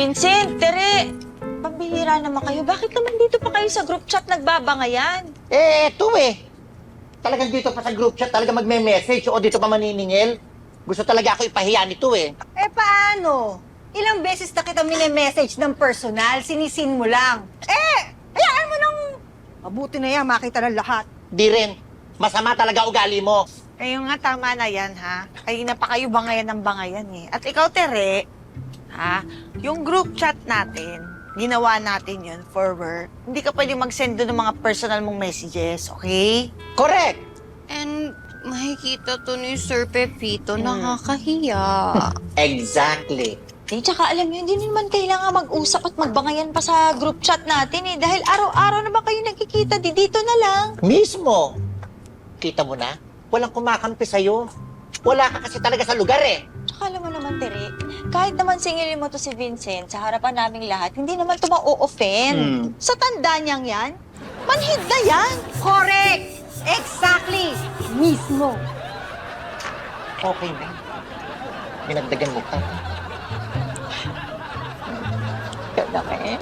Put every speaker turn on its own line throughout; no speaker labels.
Vincent, Tere, pambihira naman kayo. Bakit naman dito pa kayo sa group chat nagbabangayan?
Eto Talagang dito pa sa group chat, talaga magme-message o dito pa maniningil. Gusto talaga ako ipahiya nito
Paano? Ilang beses na kita mini-message ng personal, sinisin mo lang. Hayaan mo nang... Mabuti na yan, makita ng lahat.
Di rin. Masama talaga ugali mo.
Kayo nga, tama na yan, ha? Kayo na pa kayo bangayan ng bangayan, eh. At ikaw, Tere, ha? Yung group chat natin, ginawa natin yun for work. Hindi ka pwede mag-send doon ng mga personal mong messages, okay?
Correct.
And makikita to ni Sir Pepito, nakakahiya.
Exactly.
Tsaka alam niyo, hindi naman kailangan mag-usap at magbangayan pa sa group chat natin, eh. Dahil araw-araw na ba kayo nagkikita? Dito na lang.
Mismo. Kita mo na? Walang kumakampi sa'yo. Wala ka kasi talaga sa lugar
Tsaka alam mo naman, Tere, kahit naman singilin mo to si Vincent sa harapan naming lahat, hindi naman to ma-o-offend. Sa tanda niyang yan, manhid na yan.
Correct! Exactly! Mismo!
Okay na. Pinagdagan mo pa.
Ganda ka eh.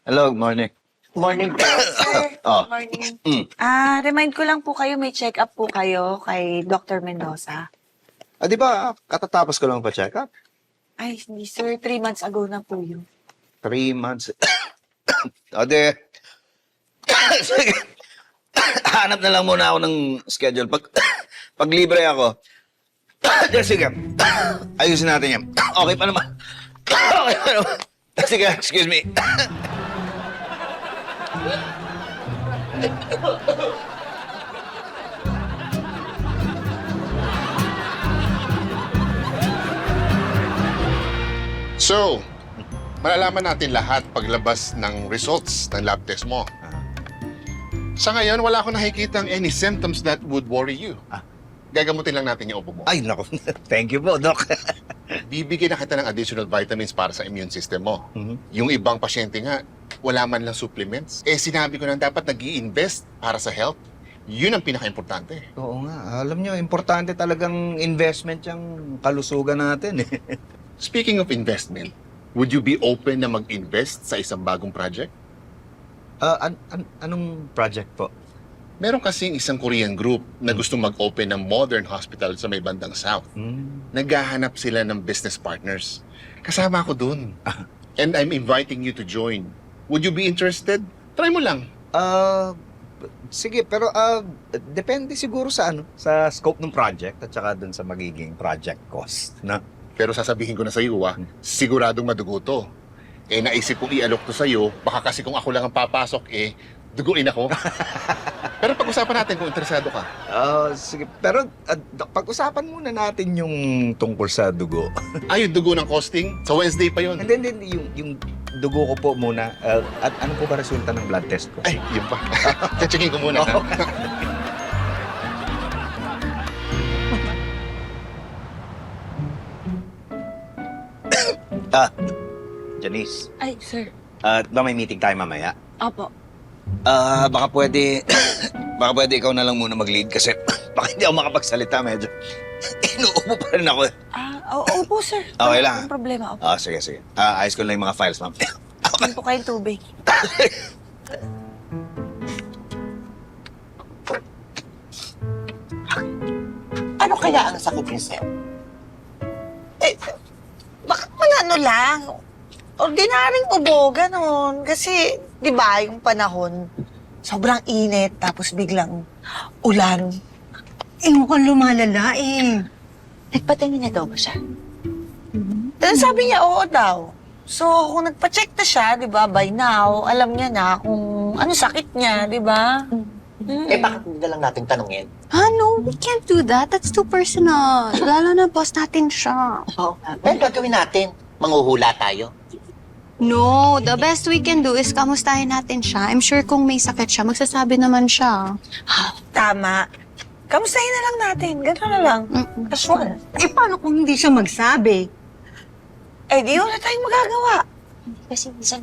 Hello, good morning.
Morning,
Sir,
Oh.
good morning. Remind ko lang po kayo, may check-up po kayo kay Dr. Mendoza.
Di ba, katatapos ko lang pa-check up?
Ay, hindi sir, 3 months ago na po yun.
3 months. Sige. Hanap na lang muna ako ng schedule. Pag libre ako, sige, ayusin natin yan. Okay pa naman. Okay pa naman. Sige, excuse me.
So, malalaman natin lahat paglabas ng results ng lab test mo. Sa ngayon, wala akong nakikitang any symptoms that would worry you. Gagamutin lang natin yung ubo mo.
Ay, naku. Thank you po, Doc.
Bibigyan na kita ng additional vitamins para sa immune system mo.
Mhm.
Yung ibang pasyente nga, wala man lang supplements. Sinabi ko na dapat nag-i-invest para sa health. Yun ang pinaka-importante.
Oo nga. Alam nyo, importante talagang investment yung kalusugan natin.
Speaking of investment, would you be open na mag-invest sa isang bagong project?
Anong project po?
Meron kasing isang Korean group na gustong mag-open ng modern hospital sa may bandang south. Naghahanap sila ng business partners. Kasama ako dun. And I'm inviting you to join. Would you be interested? Try mo lang.
Sige, pero depende siguro sa sa scope ng project at saka dun sa magiging project cost, na.
Pero sasabihin ko na sa iyo, siguradong madugo to. Naisip kong i-alok to sa'yo, baka kasi kung ako lang ang papasok, duguin ako. Pero pag-usapan natin kung interesado ka.
Sige, pero pag-usapan muna natin yung tungkol sa dugo.
Yung dugo ng costing? Sa Wednesday pa yun.
And then yung dugo ko po muna, at ano po ba resulta ng blood test ko?
Ay, yun pa. Checkin ko muna.
Janice,
Ay, sir.
ba may meeting tayo mamaya?
Opo.
Baka pwede, baka pwede ikaw na lang muna mag-lead kasi baka hindi ako makapagsalita, medyo inuubo pa rin ako.
Opo, sir.
Okay lang.
Walang problema, opo.
Sige. Ayos ko lang yung mga files, ma'am.
Hindi po kayong tubig.
Ano kaya ang sakit ni Sir?
Bakit man lang? Ordinaryong ubo, ganon. Kasi, di ba, yung panahon, sobrang init, tapos biglang ulan.
Mukhang lumalala
Nagpatingin na daw ba siya? Then sabi niya, oo daw. So, kung nagpa-check na siya, di ba, by now, alam niya na kung ano sakit niya, di ba?
Bakit hindi na lang natin tanungin?
No, we can't do that. That's too personal. Lalo na boss natin siya.
Oo. Pero gagawin natin. Manghuhula tayo.
No, the best we can do is kamustahin natin siya. I'm sure kung may sakit siya, magsasabi naman siya.
Tama. Kamustahin na lang natin. Gano'n na lang. Casual.
paano kung hindi siya magsabi?
Di wala tayong magagawa.
Kasi minsan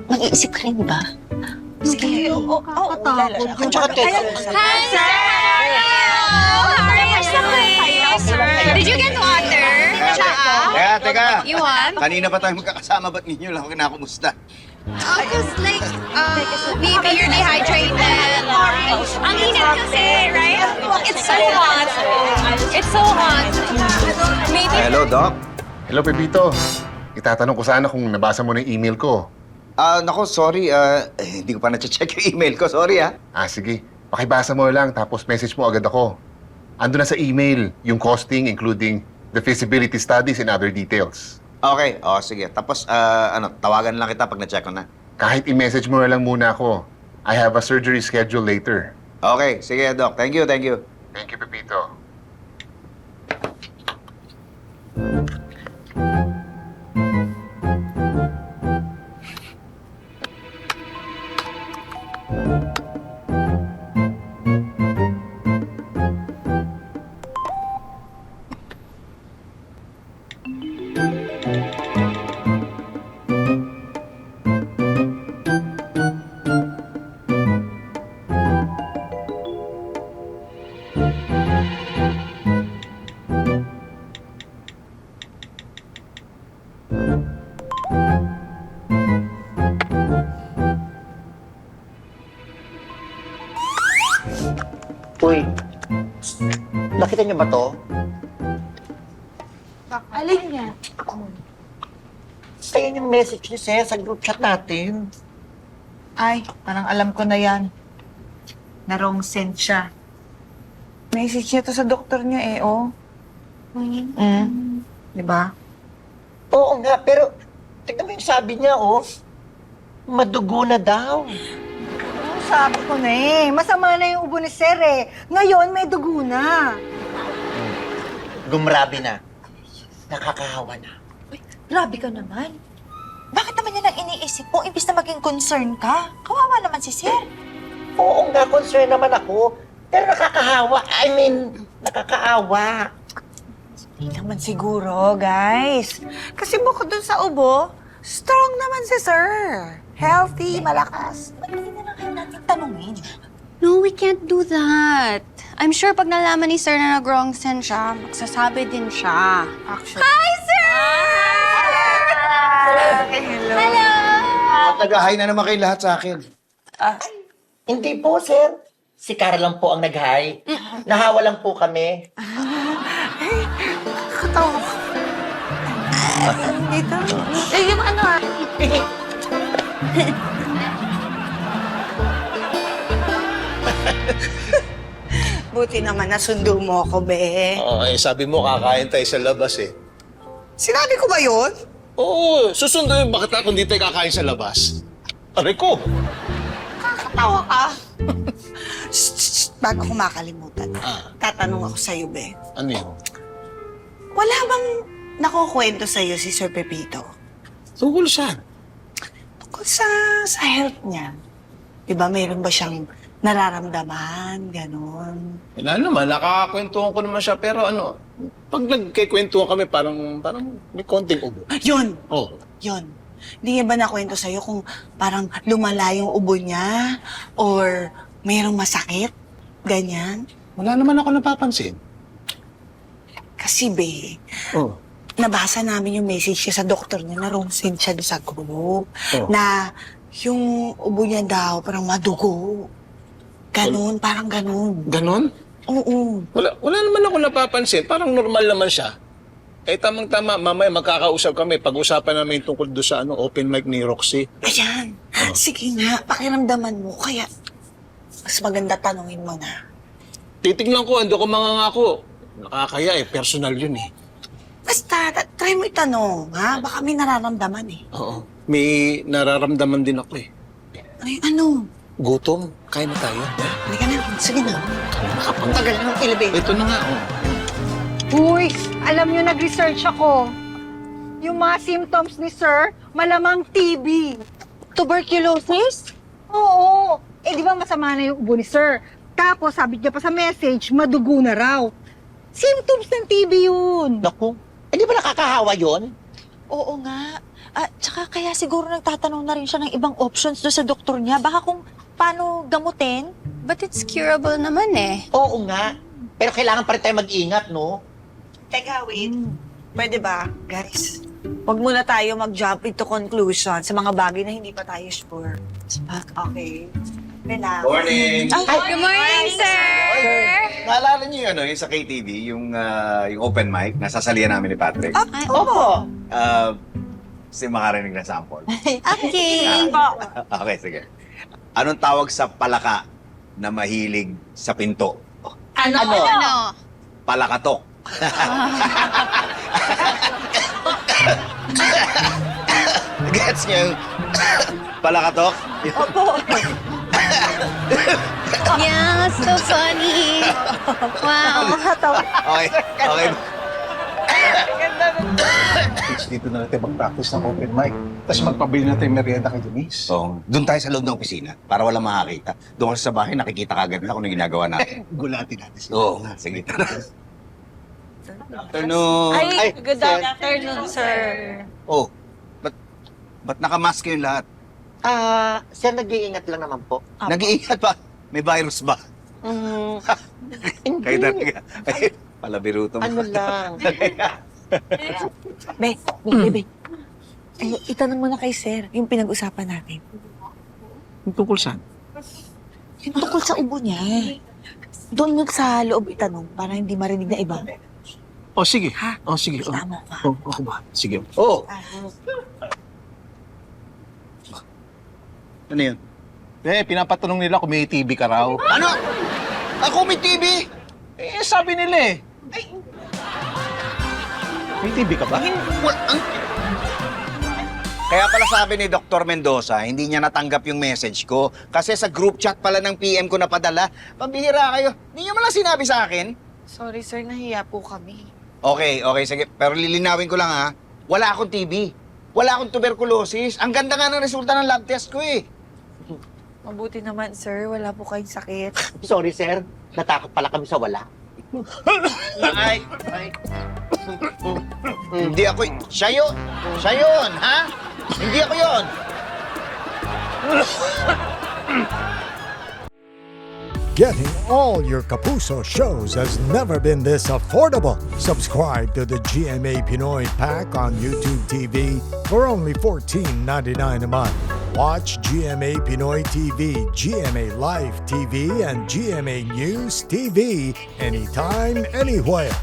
mag-iisip ka rin, di ba?
Sige, oo.
Nakakatakot.
Tsaka,
Hi, sir! Hello! Hi, sir!
Did you get water?
Teka.
You want?
Kanina pa tayo magkakasama, ba't ninyo lang ako kinakumusta?
Because like, maybe you're dehydrated. Ang init kasi, right? It's so hot. It's so hot. Maybe.
Hello, Doc.
Hello, Pepito. Itatanong ko sana kung nabasa mo na yung email ko.
Nako, sorry. Hindi ko pa na-check yung email ko. Sorry,
Sige. Pakibasa mo lang, tapos message mo agad ako. Ando na sa email yung costing, including the feasibility studies and other details.
Okay. Sige. Tapos, tawagan lang kita pag na-check ko na.
Kahit i-message mo na lang muna ako. I have a surgery schedule later.
Okay. Sige, Doc. Thank you.
Thank you, Pepito.
Uy, nakita niyo ba to?
Alin niya?
Ayun yung message ni Sir sa group chat natin.
Ay, parang alam ko na yan. Na wrong send siya. Message niya to sa doktor niya Di ba?
Oo nga, pero tignan mo yung sabi niya, madugo na daw.
Sabi ko na masama na yung ubo ni Sir Ngayon, may dugo na.
Gumrabi na. Nakakahawa na.
Grabe ka naman. Bakit naman yan ang iniisip mo? Imbis na maging concern ka. Kawawa naman si Sir.
Oo nga, concern naman ako. Pero nakakahawa. I mean, nakakaawa.
Hindi naman siguro, guys. Kasi bukod dun sa ubo, strong naman si Sir. Healthy, malakas.
Ba't hindi na lang kayo natin tanungin?
No, we can't do that. I'm sure pag nalaman ni Sir na nag-wrong send siya, magsasabi din siya.
Actually.
Hi, Sir!
Hello.
Nag-hi na naman kayo lahat sa akin.
Hindi po, Sir. Si Cara lang po ang nag-hi. Nahawa lang po kami.
Katawa ko. Dito. Yung Buti naman nasundo mo ako, be.
Oo, sabi mo kakain tayo sa labas eh.
Sinabi ko ba yun?
Oo, susunduin bakit ako hindi tayo kakain sa labas? Aray ko!
Kakatawa ka. Bago ko makalimutan,
Ah.
tatanong ako sa'yo, be.
Ano yun?
Wala bang nakukwento sa'yo si Sir Pepito?
Tungkol saan?
Tungkol sa health niya. Diba, mayroon ba siyang nararamdaman, ganon?
Wala naman, nakakakwentuhan ko naman siya. Pero pag nagkikwentuhan kami, parang may konting ubo.
Yun!
Oh.
Yun. Hindi niya ba nakwento sa'yo kung parang lumala yung ubo niya? Or mayroong masakit? Ganyan?
Wala naman ako napapansin.
Kasi, be,
Oh.
nabasa namin yung message niya sa doktor niya na wrong send siya doon sa group.
Oh.
Na yung ubo niya daw parang madugo. Ganon, parang ganon.
Ganon?
Oo.
Wala naman ako napapansin. Parang normal naman siya. Tamang-tama, mamaya magkakausap kami. Pag-usapan namin tungkol doon sa open mic ni Roxy.
Ayan. Sige nga, pakiramdaman mo. Kaya, mas maganda tanungin mo na.
Titignan ko, ando ko mangangako. Nakakaya personal yun eh.
Basta, try mo itanong, ha? Baka may nararamdaman eh.
Oo. May nararamdaman din ako eh.
Ay, ano?
Gutom, kain na tayo.
Halika na. Sige na.
Nakapang...
Tagal na ng elevator.
Ito na nga,
Uy, alam niyo, nag-research ako. Yung mga symptoms ni Sir, malamang TB.
Tuberculosis?
Oo. Di ba masama na yung ubo ni Sir? Tapos, sabi niya pa sa message, madugo na raw. Symptoms ng TB yun.
Naku, hindi ba nakakahawa yon?
Oo nga. Tsaka kaya siguro nagtatanong na rin siya ng ibang options doon sa doktor niya. Baka kung paano gamutin.
But it's curable naman eh.
Oo nga. Pero kailangan pa rin tayo mag-ingat, no?
Teka, wait. Pwede ba, guys? Huwag muna tayo mag-jump into conclusion sa mga bagay na hindi pa tayo sure. Okay. Relax.
Morning!
Good morning, sir!
Naalala niyo yung, yung sa KTV, yung open mic, nasasalihan namin ni Patrick?
Opo.
Kasi makarinig na sample.
Okay.
Okay, sige. Anong tawag sa palaka na mahilig sa pinto?
Ano?
Ano?
Palakatok. Gets niyo yung palakatok?
Yeah, so funny. Wow.
Okay, okay.
Dito na natin mag-practice ng open mic. Tapos magpabili natin yung merienda kay Denise.
So, doon tayo sa loob ng opisina para walang makakita. Doon kasi sa bahay, nakikita kagad na kung ano ginagawa natin.
Gulatin natin sila.
Oo, sige. Tara. Afternoon.
Ay, good afternoon, sir.
Oh, ba't nakamask kayong lahat?
Sir, nag-iingat lang naman po.
Nag-iingat ba? May virus ba? Kayo talaga. Ay, palabiro to.
Ano lang.
Be. Ay, itanong mo na kay sir yung pinag-usapan natin.
Yung tungkol saan?
Yung tungkol sa ubo niya. Doon mo sa loob itanong para hindi marinig na iba.
Oh, sige.
Ha?
Oh, sige. Oh,
Tama ka.
oh, ako ba? Sige.
Oh, ano yun?
Pinapatanong nila kung may TV ka raw.
Ano? Ako may TV?
Sabi nila eh. May TV ka ba?
Kaya pala sabi ni Dr. Mendoza, hindi niya natanggap yung message ko. Kasi sa group chat pala ng PM ko napadala. Pambihira kayo. Hindi niyo man lang sinabi sa akin.
Sorry, sir. Nahiya po kami.
Okay, sige. Pero lilinawin ko lang ha. Wala akong TB. Wala akong tuberculosis. Ang ganda nga ng resulta ng lab test ko eh.
Mabuti naman, sir. Wala po kayong sakit.
Sorry, sir. Natakot pala kami sa wala.
Ay. Hindi ako siya yun. Siya yun, ha? Hindi ako yun.
Getting all your Kapuso shows has never been this affordable. Subscribe to the GMA Pinoy Pack on YouTube TV for only $14.99 a month. Watch GMA Pinoy TV, GMA Live TV, and GMA News TV anytime, anywhere.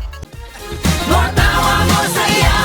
Matawa mo saya